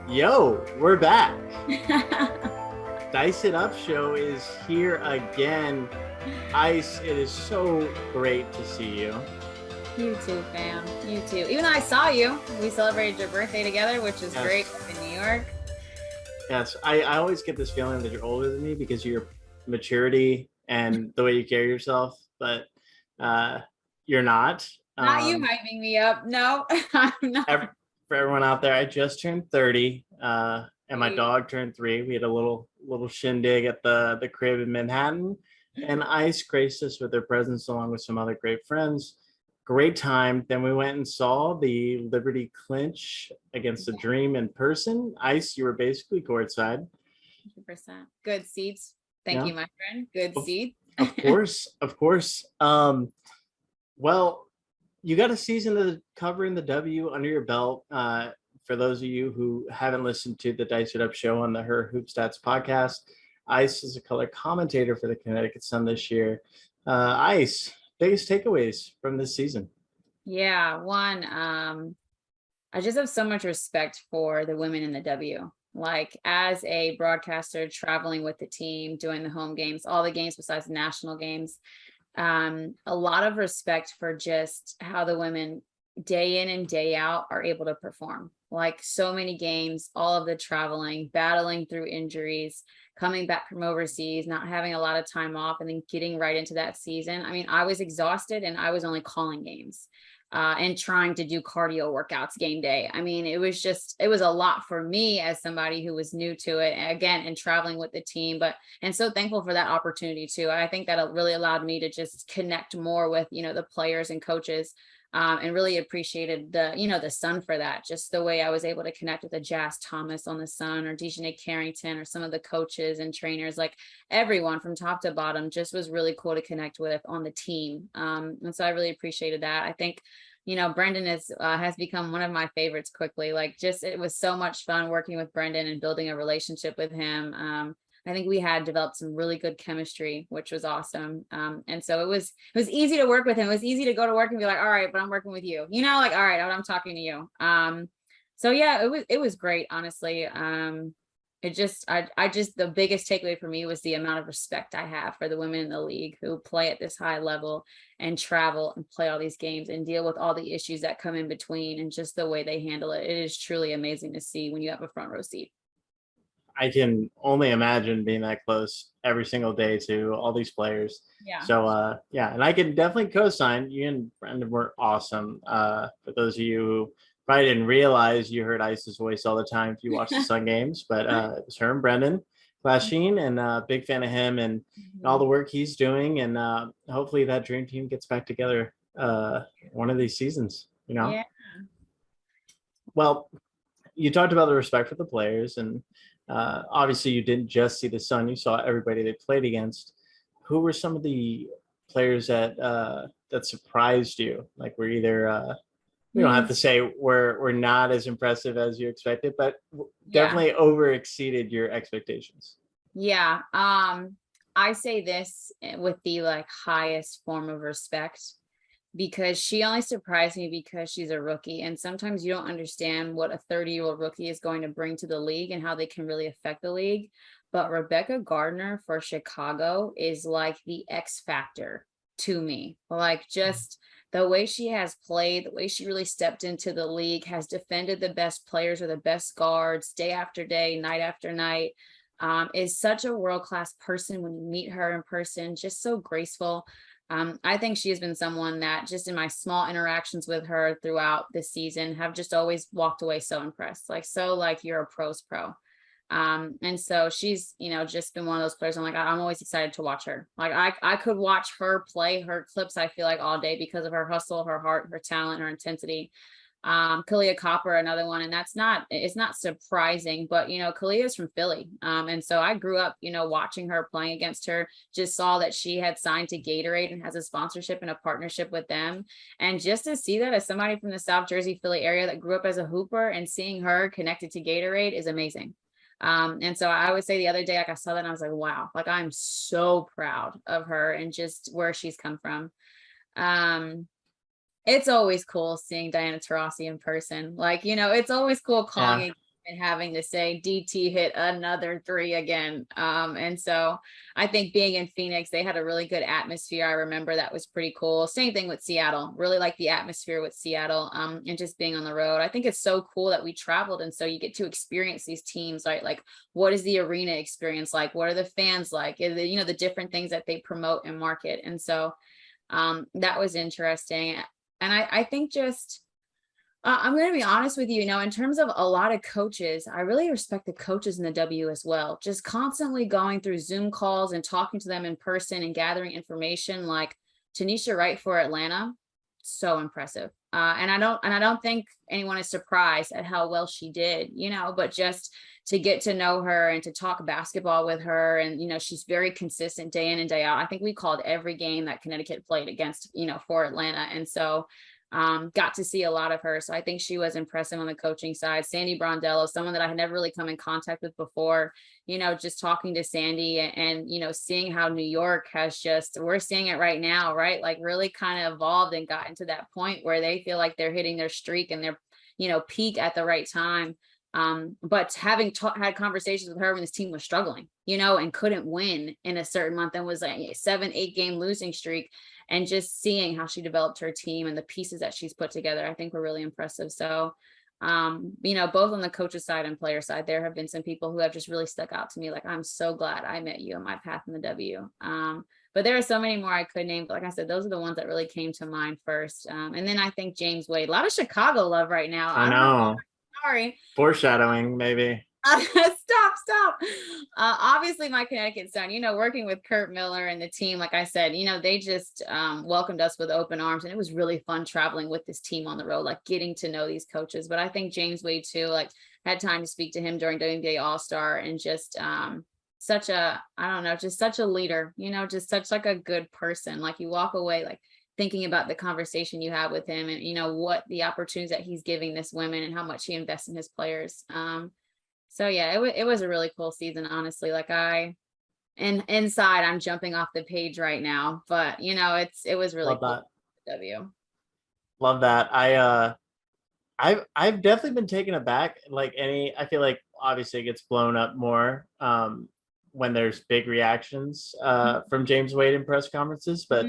Yo, we're back. Dice It Up show is here again. Ice, it is so great to see you. You too, fam. You too. Even though I saw you, we celebrated your birthday together, which is great in New York. Yes, I always get this feeling that you're older than me because of your maturity and the way you carry yourself, but you're not. Not you hyping me up. No, I'm not. For everyone out there, I just turned 30, and my dog turned 3. We had a little shindig at the crib in Manhattan, and Ice graced us with her presence along with some other great friends. Great time. Then we went and saw the Liberty clinch against the Dream in person. Ice, you were basically courtside. 100%. Good seats. Thank you, my friend. Good seats. Of course. Well, you got a season of covering the W under your belt. For those of you who haven't listened to the Dice It Up show on the Her Hoop Stats podcast, Ice is a color commentator for the Connecticut Sun this year. Ice, biggest takeaways from this season? Yeah, one, I just have so much respect for the women in the W. Like, as a broadcaster traveling with the team, doing the home games, all the games besides the national games, a lot of respect for just how the women day in and day out are able to perform. Like, so many games, all of the traveling, battling through injuries, coming back from overseas, not having a lot of time off, and then getting right into that season. I mean, I was exhausted and I was only calling games and trying to do cardio workouts game day. I mean, it was a lot for me as somebody who was new to it, again, and traveling with the team, and so thankful for that opportunity too. I think that it really allowed me to just connect more with, the players and coaches, and really appreciated the Sun for that. Just the way I was able to connect with a Jazz Thomas on the Sun, or Dejanay Carrington, or some of the coaches and trainers, like everyone from top to bottom, just was really cool to connect with on the team. And so I really appreciated that. I think, Brendan has become one of my favorites quickly. Like, just, it was so much fun working with Brendan and building a relationship with him. I think we had developed some really good chemistry, which was awesome. And so it was easy to work with him. It was easy to go to work and be like, all right, but I'm working with you, like, all right, I'm talking to you. So yeah, it was great, honestly. The biggest takeaway for me was the amount of respect I have for the women in the league who play at this high level and travel and play all these games and deal with all the issues that come in between, and just the way they handle it. It is truly amazing to see when you have a front row seat. I can only imagine being that close every single day to all these players. Yeah. So, and I can definitely co-sign. You and Brendan were awesome. For those of you who probably didn't realize, you heard Ice's voice all the time if you watch the Sun games, but it was her and Brendan Clasheen, and big fan of him and all the work he's doing. And hopefully that dream team gets back together one of these seasons, Yeah. Well, you talked about the respect for the players, and obviously you didn't just see the Sun, you saw everybody they played against. Who were some of the players that surprised you? Like, were either we don't have to say we're not as impressive as you expected, but definitely over exceeded your expectations. Yeah. I say this with the highest form of respect, because she only surprised me because she's a rookie. And sometimes you don't understand what a 30-year-old rookie is going to bring to the league and how they can really affect the league. But Rebecca Gardner for Chicago is like the X factor to me. Like, just the way she has played, the way she really stepped into the league, has defended the best players or the best guards day after day, night after night, is such a world-class person when you meet her in person, just so graceful. I think she has been someone that, just in my small interactions with her throughout this season, have just always walked away so impressed, like you're a pro's pro. And so she's, just been one of those players. I'm always excited to watch her. Like, I could watch her play her clips, I feel like, all day because of her hustle, her heart, her talent, her intensity. Kalia Copper, another one, and it's not surprising, but Kalia is from Philly, and so I grew up watching her, playing against her, just saw that she had signed to Gatorade and has a sponsorship and a partnership with them, and just to see that as somebody from the South Jersey, Philly area that grew up as a hooper, and seeing her connected to Gatorade is amazing. And so I would say the other day, I saw that and I was like, wow, I'm so proud of her and just where she's come from. It's always cool seeing Diana Taurasi in person. It's always cool calling and having to say DT hit another three again. And so I think being in Phoenix, they had a really good atmosphere. I remember that was pretty cool. Same thing with Seattle. Really like the atmosphere with Seattle, and just being on the road. I think it's so cool that we traveled, and so you get to experience these teams, right? Like, what is the arena experience like? What are the fans like? The different things that they promote and market. And so that was interesting. And I think just I'm going to be honest with you, in terms of a lot of coaches, I really respect the coaches in the W as well. Just constantly going through Zoom calls and talking to them in person and gathering information, like Tanisha Wright for Atlanta, so impressive. And I don't think anyone is surprised at how well she did, but just to get to know her and to talk basketball with her. And, she's very consistent day in and day out. I think we called every game that Connecticut played against, for Atlanta. And so got to see a lot of her. So I think she was impressive on the coaching side. Sandy Brondello, someone that I had never really come in contact with before, just talking to Sandy and seeing how New York has we're seeing it right now, right? Like really kind of evolved and gotten to that point where they feel like they're hitting their streak and their, peak at the right time. But having had conversations with her when this team was struggling, and couldn't win in a certain month and was like a 7-8 game losing streak, and just seeing how she developed her team and the pieces that she's put together, I think were really impressive. So, both on the coach's side and player side, there have been some people who have just really stuck out to me. Like, I'm so glad I met you on my path in the W. But there are so many more I could name. But like I said, those are the ones that really came to mind first. And then I think James Wade, a lot of Chicago love right now. I know. Sorry. Foreshadowing, maybe. Stop. Obviously my Connecticut Sun, working with Kurt Miller and the team, like I said, they just welcomed us with open arms, and it was really fun traveling with this team on the road, like getting to know these coaches. But I think James Wade too, like had time to speak to him during WNBA All-Star, and just such a leader, just such like a good person. Like you walk away like thinking about the conversation you have with him, and what the opportunities that he's giving this women and how much he invests in his players. So yeah, it was a really cool season, honestly. Like inside I'm jumping off the page right now, but it was really Love cool. that. W. Love that. I've definitely been taken aback. I feel like obviously it gets blown up more when there's big reactions from James Wade in press conferences, but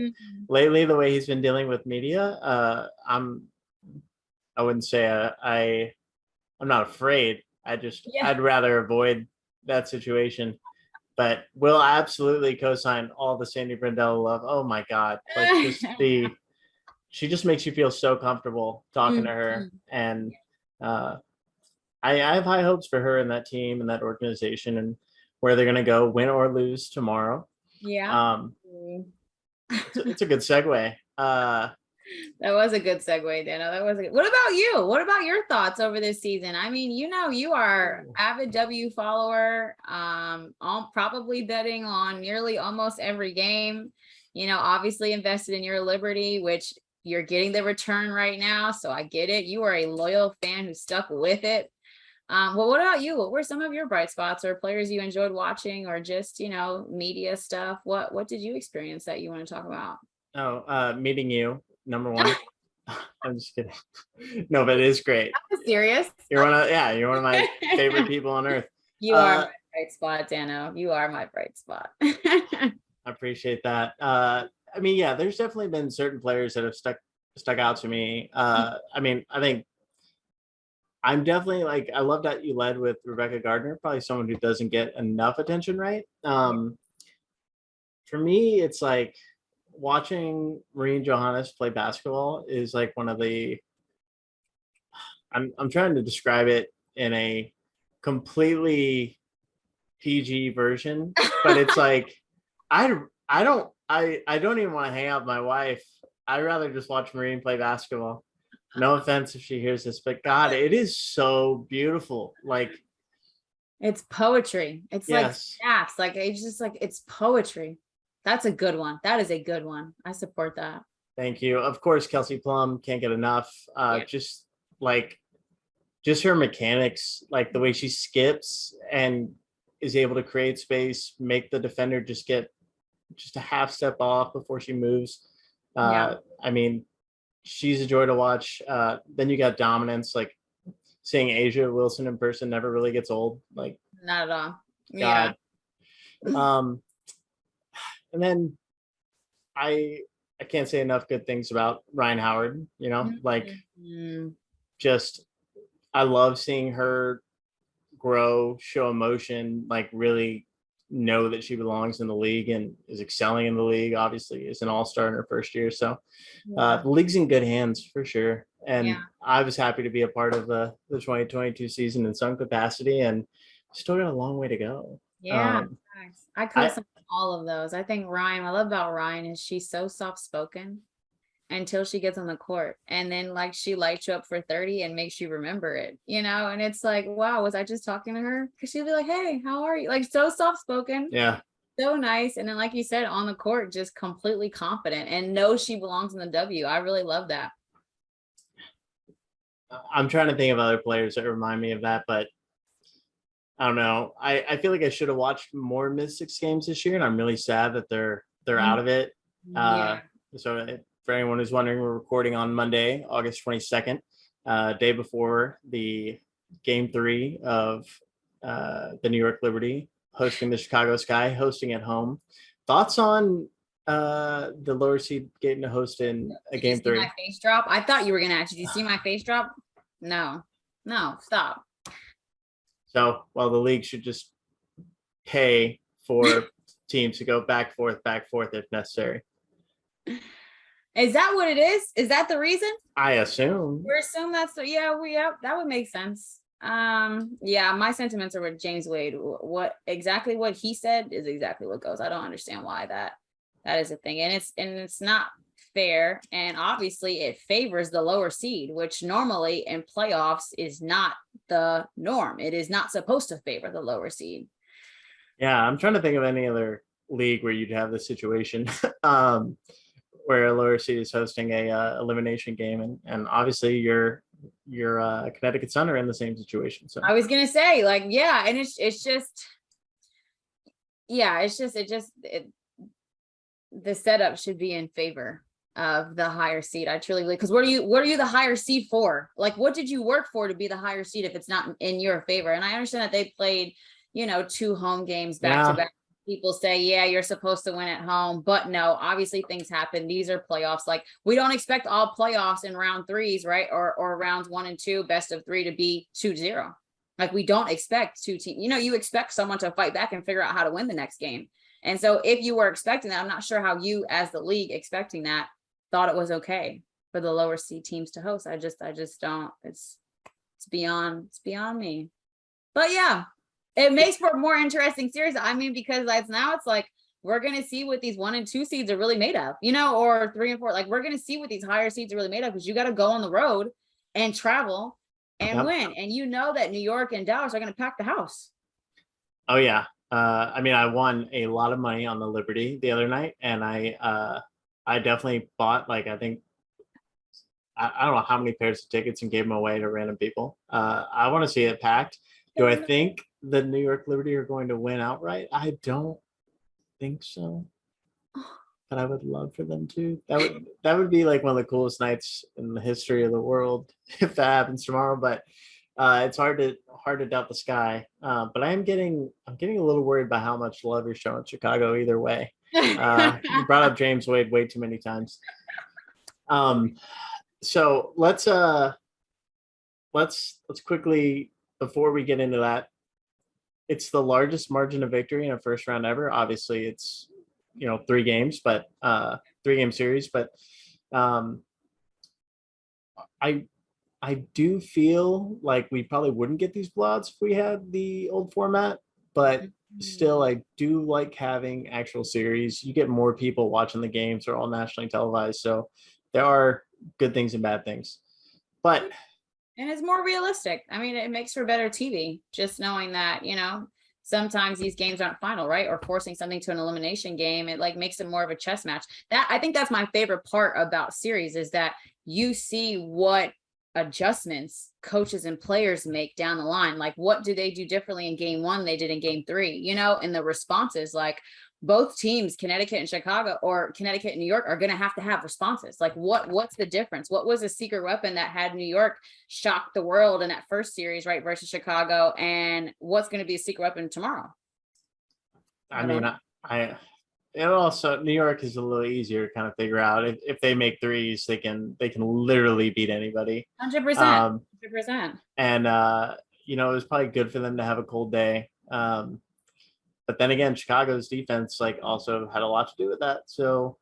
lately the way he's been dealing with media, I wouldn't say I'm not afraid. I'd rather avoid that situation, but we'll absolutely co-sign all the Sandy Brondello love. Oh my God. Like she just makes you feel so comfortable talking to her. And I have high hopes for her and that team and that organization and where they're going to go, win or lose tomorrow. Yeah. It's a good segue. That was a good segue, Dano. That was What about you? What about your thoughts over this season? I mean, you are avid W follower, probably betting on nearly almost every game, obviously invested in your Liberty, which you're getting the return right now. So I get it. You are a loyal fan who stuck with it. Well, what about you? What were some of your bright spots or players you enjoyed watching, or just, media stuff? What did you experience that you want to talk about? Oh, meeting you. Number one. I'm just kidding. No, but it is great. I'm serious. You're one of my favorite people on earth. You are my bright spot, Dano. You are my bright spot. I appreciate that. There's definitely been certain players that have stuck out to me. I think I'm definitely I love that you led with Rebecca Gardner, probably someone who doesn't get enough attention, right? For me, it's like watching Maureen Johannes play basketball is like one of the I'm trying to describe it in a completely PG version, but it's like I don't even want to hang out with my wife. I'd rather just watch Maureen play basketball. No offense if she hears this, but God, it is so beautiful. Like it's poetry. It's yes. like stats. Like it's just like it's poetry. That's a good one. That is a good one. I support that. Thank you. Of course, Kelsey Plum can't get enough. Just her mechanics, like the way she skips and is able to create space, make the defender just get just a half step off before she moves. I mean, she's a joy to watch. Then you got dominance, like seeing Asia Wilson in person never really gets old. Like, Not at all. God. Yeah. And then I can't say enough good things about Ryan Howard, like Mhm. just I love seeing her grow, show emotion, like really know that she belongs in the league and is excelling in the league. Obviously, is an all-star in her first year. So Yeah. the league's in good hands for sure. And Yeah. I was happy to be a part of the 2022 season in some capacity, and still got a long way to go. Yeah. Nice. I I co-sign all of those. I think Ryan, I love about Ryan is she's so soft-spoken until she gets on the court. And then like she lights you up for 30 and makes you remember it, and it's like, wow, was I just talking to her? Because she'll be like, hey, how are you? Like so soft-spoken, yeah, so nice. And then like you said, on the court, just completely confident and knows she belongs in the W. I really love that. I'm trying to think of other players that remind me of that, but I don't know. I feel like I should have watched more Mystics games this year, and I'm really sad that they're out of it. Yeah. So for anyone who's wondering, we're recording on Monday, August 22nd, day before the game 3 of the New York Liberty hosting the Chicago Sky, hosting at home. Thoughts on the lower seed getting to host in a Did you game see 3? my face drop? I thought you were gonna ask. Did you see my face drop? No, stop. So, well, the league should just pay for teams to go back forth if necessary. Is that what it is? Is that the reason? I assume. We're assuming that's that would make sense. Yeah, my sentiments are with James Wade. What he said is exactly what goes. I don't understand why that is a thing. And it's not fair. And obviously it favors the lower seed, which normally in playoffs is not the norm. It is not supposed to favor the lower seed. Yeah, I'm trying to think of any other league where you'd have this situation. Where a lower seed is hosting a elimination game, and obviously your Connecticut Sun are in the same situation. So I was gonna say, like, yeah, and it's just, yeah, the setup should be in favor of the higher seed. I truly believe, because what are you the higher seed for? Like, what did you work for to be the higher seed if it's not in your favor? And I understand that they played, 2 home games back to back. People say, yeah, you're supposed to win at home, but no, obviously things happen. These are playoffs. Like, we don't expect all playoffs in round 3s, right? Or rounds 1 and 2, best of 3 to be 2-0. Like, we don't expect 2 teams. You expect someone to fight back and figure out how to win the next game. And so if you were expecting that, I'm not sure how you as the league expecting that thought it was okay for the lower seed teams to host. I just don't, it's beyond me. But yeah, it makes for a more interesting series. I mean, because it's like, we're going to see what these 1 and 2 seeds are really made of, or 3 and 4. Like, we're going to see what these higher seeds are really made of, because you got to go on the road and travel and win. And that New York and Dallas are going to pack the house. Oh yeah. I mean, I won a lot of money on the Liberty the other night, and I definitely bought, like, I think, I don't know how many pairs of tickets and gave them away to random people. I want to see it packed. Do I think the New York Liberty are going to win outright? I don't think so, but I would love for them to. That would be like one of the coolest nights in the history of the world if that happens tomorrow. But it's hard to doubt the Sky. But I'm getting a little worried about how much love you're showing Chicago either way. You brought up James Wade way too many times. So let's quickly, before we get into that, it's the largest margin of victory in a first round ever. Obviously, it's 3 games, but 3-game series. But I do feel like we probably wouldn't get these blowouts if we had the old format. But still, I do like having actual series. You get more people watching the games. They're all nationally televised, so there are good things and bad things. But and it's more realistic. I mean, it makes for better TV, just knowing that, sometimes these games aren't final, right? Or forcing something to an elimination game. It like makes it more of a chess match. I think that's my favorite part about series, is that you see what adjustments coaches and players make down the line. Like, what do they do differently in game 1 they did in game 3, and the responses, like, both teams, Connecticut and Chicago, or Connecticut and New York, are going to have responses. Like what's the difference? What was a secret weapon that had New York shock the world in that first series, right, versus Chicago? And what's going to be a secret weapon tomorrow? I mean, and also New York is a little easier to kind of figure out. If they make threes, they can literally beat anybody. 100%. 100%. And you know, it was probably good for them to have a cold day. But then again, Chicago's defense like also had a lot to do with that. So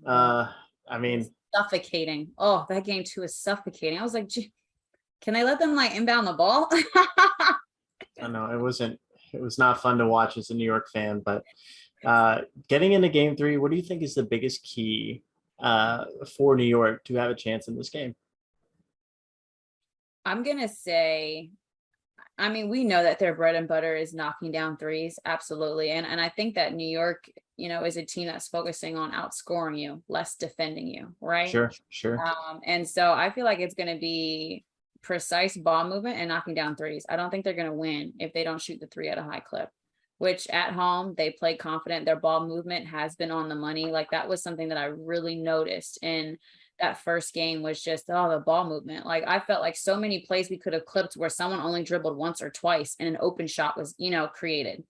I mean, suffocating. Oh, that game too is suffocating. I was like, can they let them like inbound the ball? I know it was not fun to watch as a New York fan, but getting into game 3, what do you think is the biggest key for New York to have a chance in this game? I'm going to say, I mean, we know that their bread and butter is knocking down threes. Absolutely. And I think that New York, you know, is a team that's focusing on outscoring you, less defending you. Right. Sure. And so I feel like it's going to be precise ball movement and knocking down threes. I don't think they're going to win if they don't shoot the 3 at a high clip, which at home they play confident. Their ball movement has been on the money. Like that was something that I really noticed in that first game, was just, the ball movement. Like I felt like so many plays we could have clipped where someone only dribbled once or twice and an open shot was, you know, created.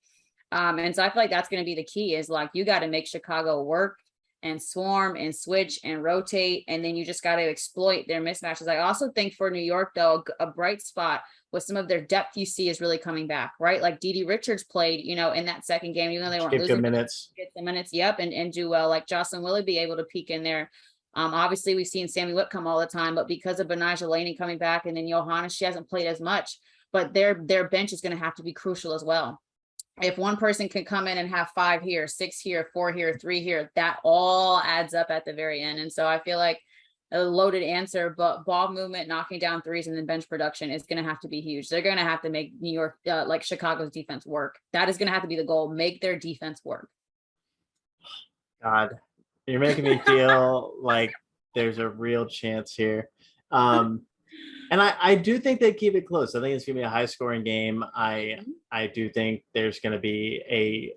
And so I feel like that's going to be the key, is like, you got to make Chicago work and swarm and switch and rotate. And then you just got to exploit their mismatches. I also think for New York, though, a bright spot with some of their depth you see is really coming back, right? Like Didi Richards played, you know, in that second game, even though they weren't losing. Good minutes. Get the minutes, yep, and do well. Like Jocelyn Willoughby able to peek in there. Obviously we've seen Sammy Whitcomb all the time, but because of Benijah Laney coming back and then Johanna, she hasn't played as much, but their bench is going to have to be crucial as well. If one person can come in and have 5 here, 6 here, 4 here, 3 here, that all adds up at the very end. And so I feel like a loaded answer, but ball movement, knocking down threes, and then bench production is going to have to be huge. They're going to have to make New York, like Chicago's defense work. That is going to have to be the goal. Make their defense work. God, you're making me feel like there's a real chance here. And I do think they keep it close. I think it's going to be a high scoring game. I do think there's going to be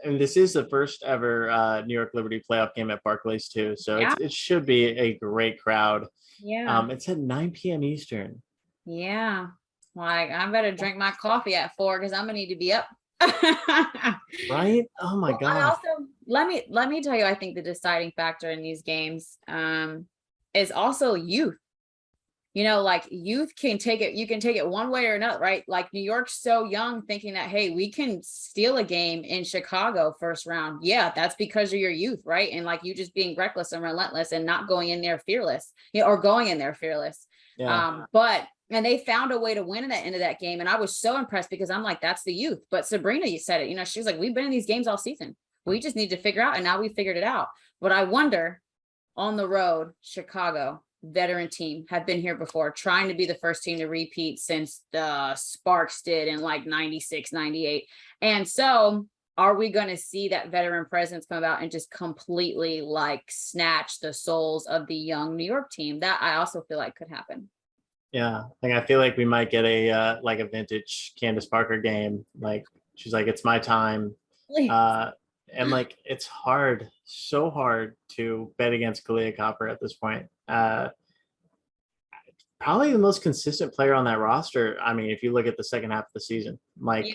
and this is the first ever New York Liberty playoff game at Barclays too. So it should be a great crowd. Yeah. It's at 9 p.m. Eastern. Yeah. Like I better drink my coffee at 4 because I'm going to need to be up. Right? Oh my God. I also, let me tell you, I think the deciding factor in these games is also youth. You know, like youth can take it, you can take it one way or another, right? Like New York's so young, thinking that, hey, we can steal a game in Chicago first round. Yeah, that's because of your youth, right? And like you just being reckless and relentless and not going in there fearless, you know, or going in there fearless. Yeah. And they found a way to win in that end of that game. And I was so impressed because I'm like, that's the youth. But Sabrina, you said it, you know, she was like, we've been in these games all season. We just need to figure out. And now we figured it out. But I wonder, on the road, Chicago, veteran team, have been here before, trying to be the first team to repeat since the Sparks did in like 96, 98. And so are we going to see that veteran presence come out and just completely like snatch the souls of the young New York team? That I also feel like could happen. Yeah, I feel like we might get a like a vintage Candace Parker game. Like she's like, it's my time. And like it's hard, so hard to bet against Kalia Copper at this point. Probably the most consistent player on that roster. I mean, if you look at the second half of the season, like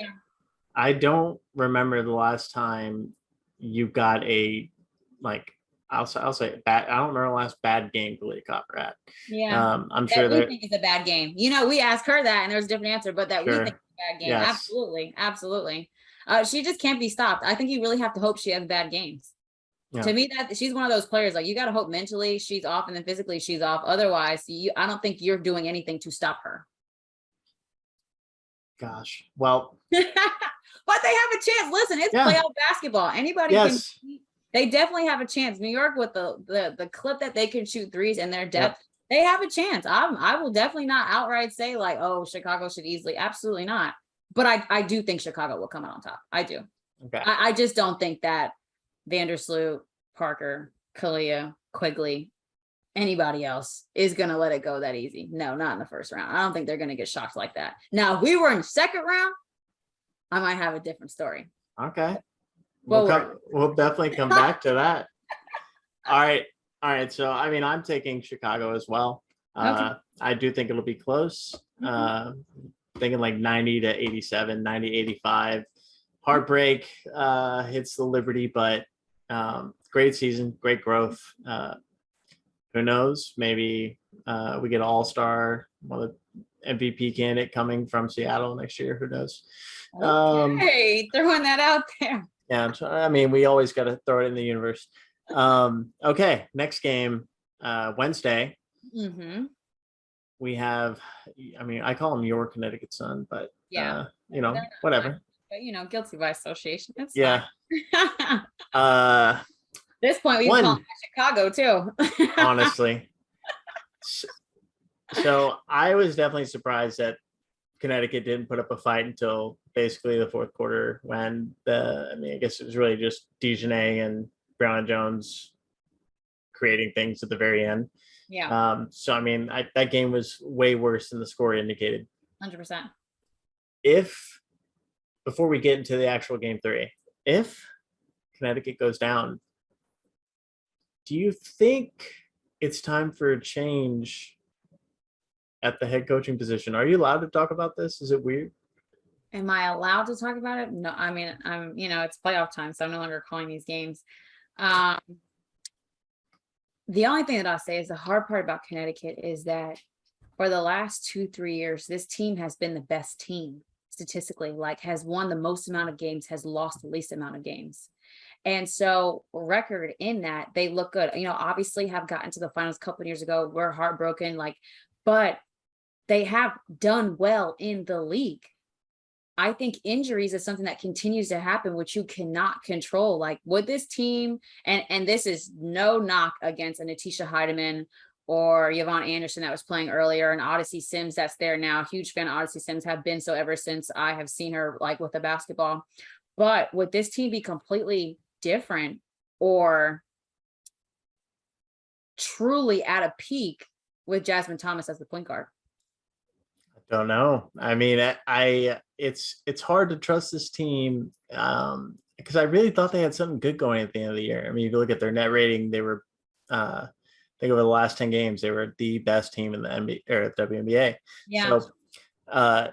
I don't remember the last time you got a like I'll say bad. I don't remember the last bad game Kalia Copper at. Yeah, I'm sure that we think it's a bad game. You know, we asked her that, and there's a different answer, but that we think it's a bad game. Yes. Absolutely. She just can't be stopped. I think you really have to hope she has bad games. Yeah. To me, that she's one of those players, like you got to hope mentally she's off and then physically she's off. Otherwise, I don't think you're doing anything to stop her. Gosh, well, but they have a chance. Listen, it's playoff basketball. Anybody can. They definitely have a chance. New York, with the clip that they can shoot threes and their depth, they have a chance. I will definitely not outright say like, oh, Chicago should easily. Absolutely not. But I do think Chicago will come out on top. I do. Okay. I just don't think that Vandersloot, Parker, Kalia, Quigley, anybody else is going to let it go that easy. No, not in the first round. I don't think they're going to get shocked like that. Now, if we were in the second round, I might have a different story. Okay. Well, We'll definitely come back to that. All right. All right. So, I mean, I'm taking Chicago as well. Okay. I do think it'll be close. Thinking like 90 to 87, 90, 85. Heartbreak hits the Liberty, but great season, great growth. Who knows? Maybe we get an all-star, one of the MVP candidate coming from Seattle next year. Who knows? Okay, throwing that out there. Yeah, I mean, we always got to throw it in the universe. Okay, next game, Wednesday. Mm-hmm. We have, I mean, I call them your Connecticut Sun, but Yeah, whatever. But guilty by association. It's Yeah. fine. At this point, we can call it Chicago too. Honestly. So I was definitely surprised that Connecticut didn't put up a fight until basically the fourth quarter when I guess it was really just Dejanay and Brown and Jones creating things at the very end. Yeah. So, I mean, that game was way worse than the score indicated. 100%. Before we get into the actual game 3, if Connecticut goes down, do you think it's time for a change at the head coaching position? Are you allowed to talk about this? Is it weird? Am I allowed to talk about it? No, I mean, it's playoff time, so I'm no longer calling these games. The only thing that I'll say is the hard part about Connecticut is that for the last 2-3 years, this team has been the best team statistically, like has won the most amount of games, has lost the least amount of games. And so record in that, they look good. Obviously have gotten to the finals a couple of years ago. We're heartbroken, but they have done well in the league. I think injuries is something that continues to happen, which you cannot control. Like with this team, and this is no knock against a Natisha Heidemann or Yvonne Anderson that was playing earlier, and Odyssey Sims that's there now. Huge fan of Odyssey Sims, have been so ever since I have seen her with the basketball. But would this team be completely different or truly at a peak with Jasmine Thomas as the point guard? I don't know. I mean, it's hard to trust this team because I really thought they had something good going at the end of the year. I mean, if you look at their net rating, they were, I think over the last 10 games, they were the best team in the NBA or WNBA. Yeah. So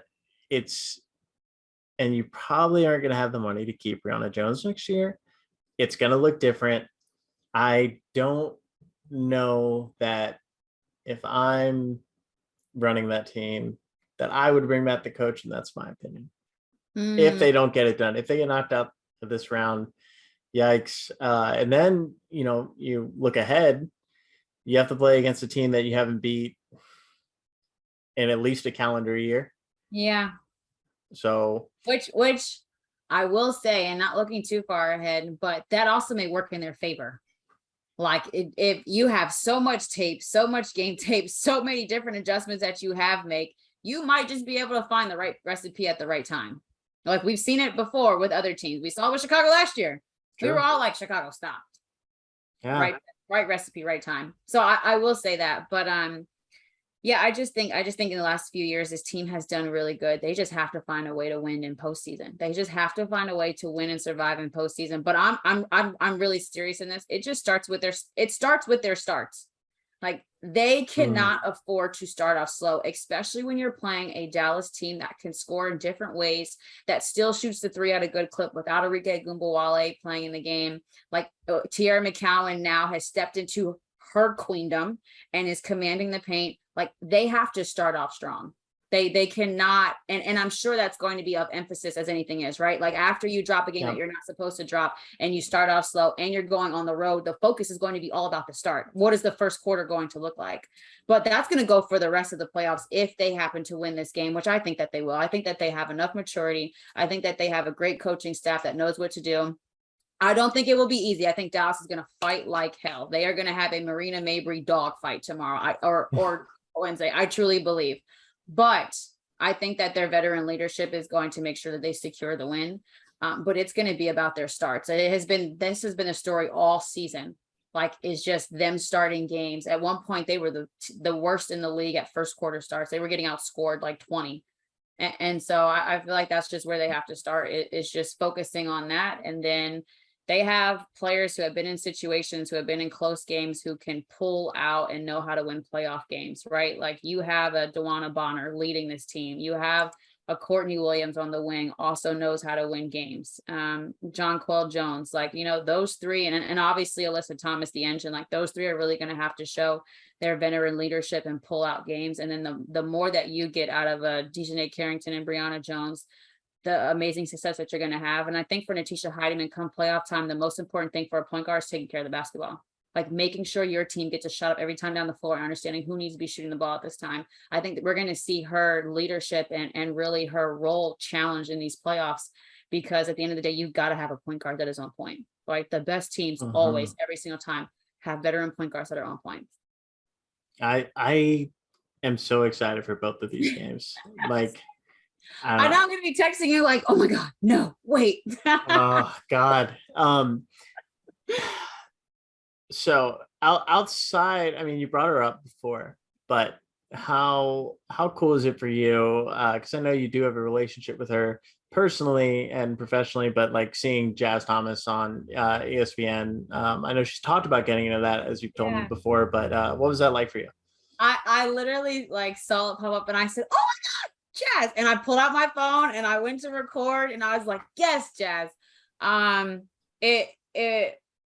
and you probably aren't going to have the money to keep Brianna Jones next year. It's going to look different. I don't know that if I'm running that team, that I would bring back the coach, and that's my opinion. If they don't get it done, if they get knocked out of this round, yikes. And then, you look ahead, you have to play against a team that you haven't beat in at least a calendar year. Yeah. So which I will say, and not looking too far ahead, but that also may work in their favor. If you have so much tape, so much game tape, so many different adjustments that you make, you might just be able to find the right recipe at the right time. Like we've seen it before with other teams. We saw it with Chicago last year. True. We were all like, Chicago stopped. Yeah. Right recipe, right time. So I will say that. But yeah, I just think in the last few years, this team has done really good. They just have to find a way to win in postseason. They just have to find a way to win and survive in postseason. But I'm really serious in this. It just starts with their starts. Like they cannot afford to start off slow, especially when you're playing a Dallas team that can score in different ways, that still shoots the three at a good clip without Arike Gumbawale playing in the game. Like Tierra McCowan now has stepped into her queendom and is commanding the paint. Like they have to start off strong. They cannot, and I'm sure that's going to be of emphasis as anything is, right? Like after you drop a game that you're not supposed to drop and you start off slow and you're going on the road, the focus is going to be all about the start. What is the first quarter going to look like? But that's going to go for the rest of the playoffs if they happen to win this game, which I think that they will. I think that they have enough maturity. I think that they have a great coaching staff that knows what to do. I don't think it will be easy. I think Dallas is going to fight like hell. They are going to have a Marina Mabry dog fight tomorrow or Wednesday. I truly believe. But I think that their veteran leadership is going to make sure that they secure the win. But it's going to be about their starts. This has been a story all season. Like it's just them starting games. At one point, they were the worst in the league at first quarter starts. They were getting outscored like 20. And so I feel like that's just where they have to start. It's just focusing on that. And then they have players who have been in situations, who have been in close games, who can pull out and know how to win playoff games, right? Like you have a Dewana Bonner leading this team. You have a Courtney Williams on the wing, also knows how to win games. John Quell Jones, like, you know, those three, and obviously Alyssa Thomas, the engine, like those three are really going to have to show their veteran leadership and pull out games. And then the more that you get out of a Dejanay Carrington and Brianna Jones, the amazing success that you're going to have. And I think for Natisha Heideman, come playoff time, the most important thing for a point guard is taking care of the basketball. Like making sure your team gets a shot up every time down the floor and understanding who needs to be shooting the ball at this time. I think that we're going to see her leadership and really her role challenged in these playoffs, because at the end of the day, you've got to have a point guard that is on point. Like the best teams always, every single time, have veteran point guards that are on point. I am so excited for both of these games. Like, I know I'm going to be texting you like, oh my God, no, wait. Oh God. So outside, I mean, you brought her up before, but how cool is it for you? Because I know you do have a relationship with her personally and professionally, but like seeing Jazz Thomas on ESPN, I know she's talked about getting into that, as you've told me before, but what was that like for you? I literally like saw it pop up and I said, oh my God, Jazz. And I pulled out my phone and I went to record and I was like, yes, Jazz.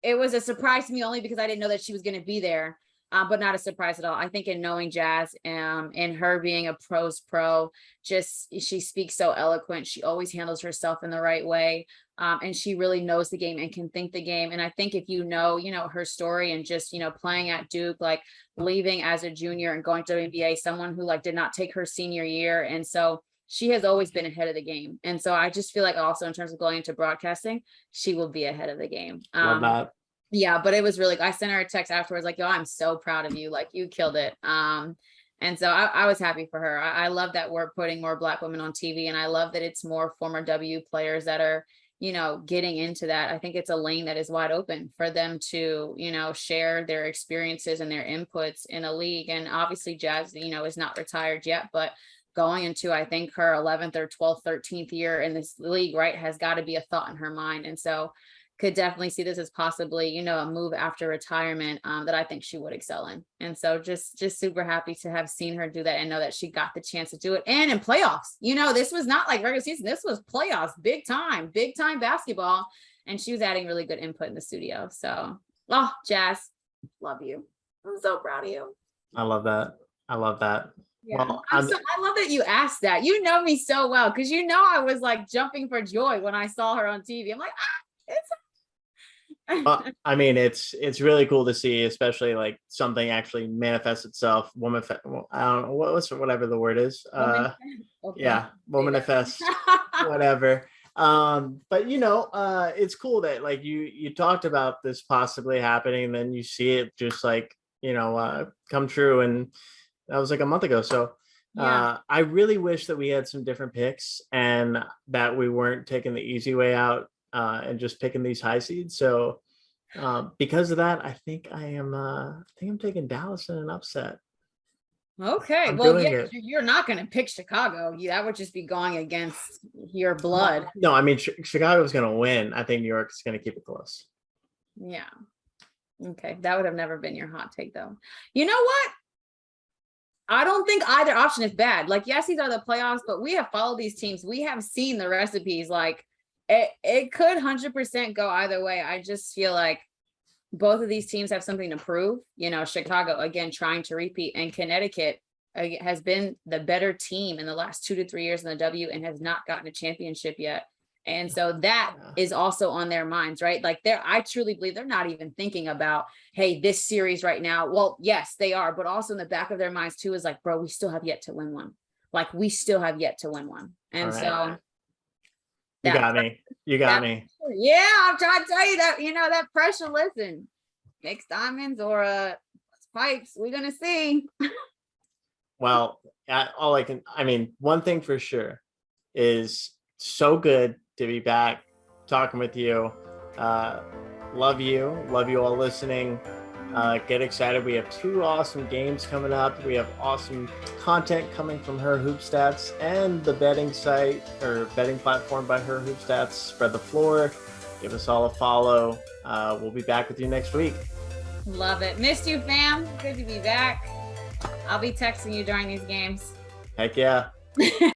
It was a surprise to me only because I didn't know that she was going to be there, but not a surprise at all. I think in knowing Jazz and her being a pro's pro, just she speaks so eloquent. She always handles herself in the right way. And she really knows the game and can think the game. And I think if you know her story and just, playing at Duke, like leaving as a junior and going to WNBA, someone who like did not take her senior year. And so she has always been ahead of the game. And so I just feel like also in terms of going into broadcasting, she will be ahead of the game. Love that. Yeah, but it was really, I sent her a text afterwards, like, yo, I'm so proud of you. Like you killed it. And so I was happy for her. I love that we're putting more Black women on TV. And I love that it's more former W players that are, getting into that. I think it's a lane that is wide open for them to, share their experiences and their inputs in a league. And obviously Jazz, is not retired yet, but going into, I think her 11th or 12th, 13th year in this league, right, has got to be a thought in her mind. And so could definitely see this as possibly, a move after retirement that I think she would excel in. And so just super happy to have seen her do that and know that she got the chance to do it. And in playoffs, this was not like regular season. This was playoffs, big time basketball. And she was adding really good input in the studio. So, Jazz, love you. I'm so proud of you. I love that. Yeah. Well, I love that you asked that. You know me so well, because I was like jumping for joy when I saw her on TV. I'm like, it's I mean, it's really cool to see, especially like something actually manifests itself. I don't know whatever the word is. Yeah, womanifest, whatever. But it's cool that like you talked about this possibly happening, and then you see it just like come true, and that was like a month ago. So I really wish that we had some different picks and that we weren't taking the easy way out and just picking these high seeds. So because of that, I think I'm taking Dallas in an upset. Okay. Well, yeah, you're not going to pick Chicago. That would just be going against your blood. No, I mean, Chicago's going to win. I think New York's going to keep it close. Yeah. Okay. That would have never been your hot take, though. You know what? I don't think either option is bad. Like, yes, these are the playoffs, but we have followed these teams. We have seen the recipes. Like, it could 100% go either way. I just feel like both of these teams have something to prove. Chicago, again, trying to repeat, and Connecticut has been the better team in the last 2 to 3 years in the W and has not gotten a championship yet. And so that is also on their minds, right? Like I truly believe they're not even thinking about, hey, this series right now. Well, yes, they are, but also in the back of their minds too is like, bro, we still have yet to win one. Like we still have yet to win one. And so you got me. Yeah, I'm trying to tell you that, that pressure, listen, mixed diamonds or pipes, we're going to see. Well, one thing for sure is so good to be back talking with you. Love you all listening. Get excited. We have 2 awesome games coming up. We have awesome content coming from Her Hoop Stats and the betting site or betting platform by Her Hoop Stats. Spread the floor. Give us all a follow. We'll be back with you next week. Love it. Missed you, fam. Good to be back. I'll be texting you during these games. Heck yeah.